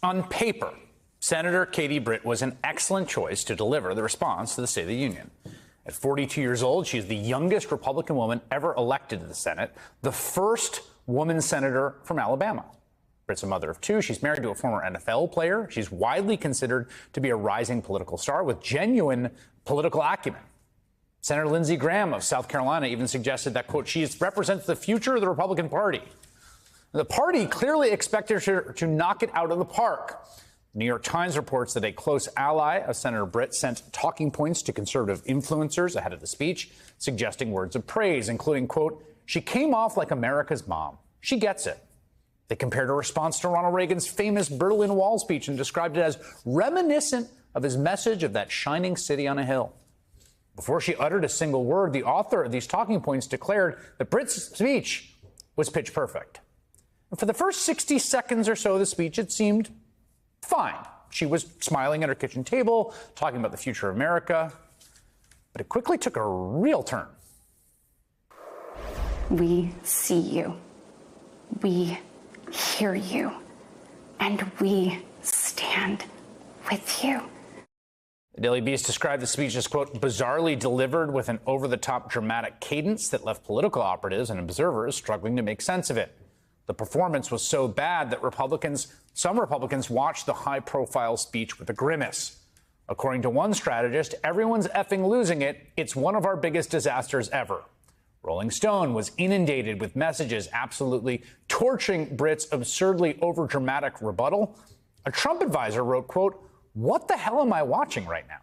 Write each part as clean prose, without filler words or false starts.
On paper, Senator Katie Britt was an excellent choice to deliver the response to the State of the Union. At 42 years old, she's the youngest Republican woman ever elected to the Senate, the first woman senator from Alabama. Britt's a mother of two. She's married to a former NFL player. She's widely considered to be a rising political star with genuine political acumen. Senator Lindsey Graham of South Carolina even suggested that, quote, she represents the future of the Republican Party. The party clearly expected her to knock it out of the park. The New York Times reports that a close ally of Senator Britt sent talking points to conservative influencers ahead of the speech, suggesting words of praise, including, quote, she came off like America's mom. She gets it. They compared her response to Ronald Reagan's famous Berlin Wall speech and described it as reminiscent of his message of that shining city on a hill. Before she uttered a single word, the author of these talking points declared that Britt's speech was pitch perfect. And for the first 60 seconds or so of the speech, it seemed fine. She was smiling at her kitchen table, talking about the future of America. But it quickly took a real turn. We see you. We hear you. And we stand with you. The Daily Beast described the speech as, quote, bizarrely delivered with an over-the-top dramatic cadence that left political operatives and observers struggling to make sense of it. The performance was so bad that some Republicans watched the high-profile speech with a grimace. According to one strategist, everyone's effing losing it. It's one of our biggest disasters ever. Rolling Stone was inundated with messages absolutely torching Britt's absurdly overdramatic rebuttal. A Trump advisor wrote, quote, what the hell am I watching right now?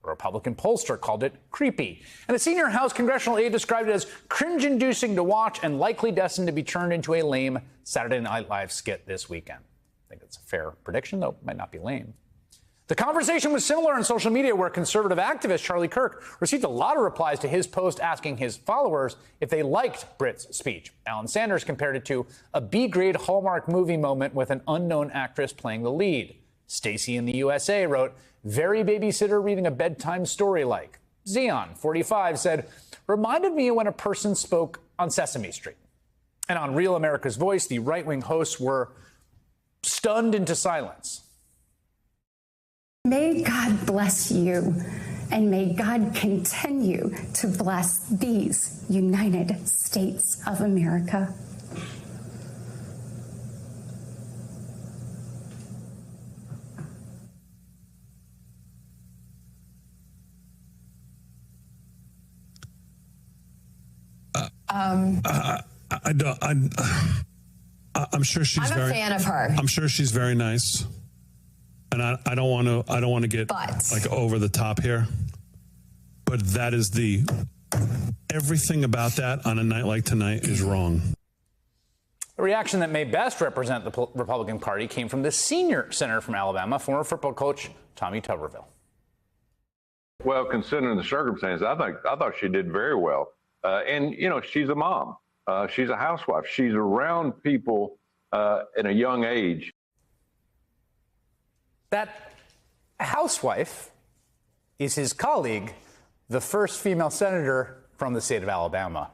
A Republican pollster called it creepy. And a senior House congressional aide described it as cringe-inducing to watch and likely destined to be turned into a lame Saturday Night Live skit this weekend. I think it's a fair prediction, though it might not be lame. The conversation was similar on social media, where conservative activist Charlie Kirk received a lot of replies to his post asking his followers if they liked Britt's speech. Alan Sanders compared it to a B-grade Hallmark movie moment with an unknown actress playing the lead. Stacy in the USA wrote, very babysitter reading a bedtime story like. Xeon, 45, said, reminded me when a person spoke on Sesame Street. And on Real America's Voice, the right-wing hosts were stunned into silence. May God bless you, and may God continue to bless these United States of America. I'm sure she's I'm a fan of her. I'm sure she's very nice, and I don't want to get like over the top here, but that is everything about that on a night like tonight is wrong. The reaction that may best represent the Republican Party came from the senior senator from Alabama, former football coach Tommy Tuberville. Well, considering the circumstances, I thought she did very well. And, you know, she's a mom. She's a housewife. She's around people at a young age. That housewife is his colleague, the first female senator from the state of Alabama.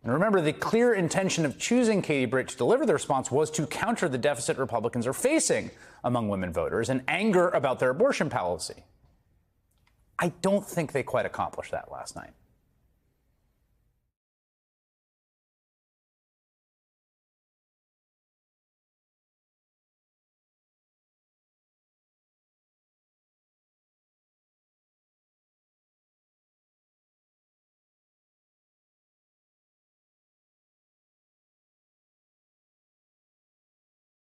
And remember, the clear intention of choosing Katie Britt to deliver the response was to counter the deficit Republicans are facing among women voters and anger about their abortion policy. I don't think they quite accomplished that last night.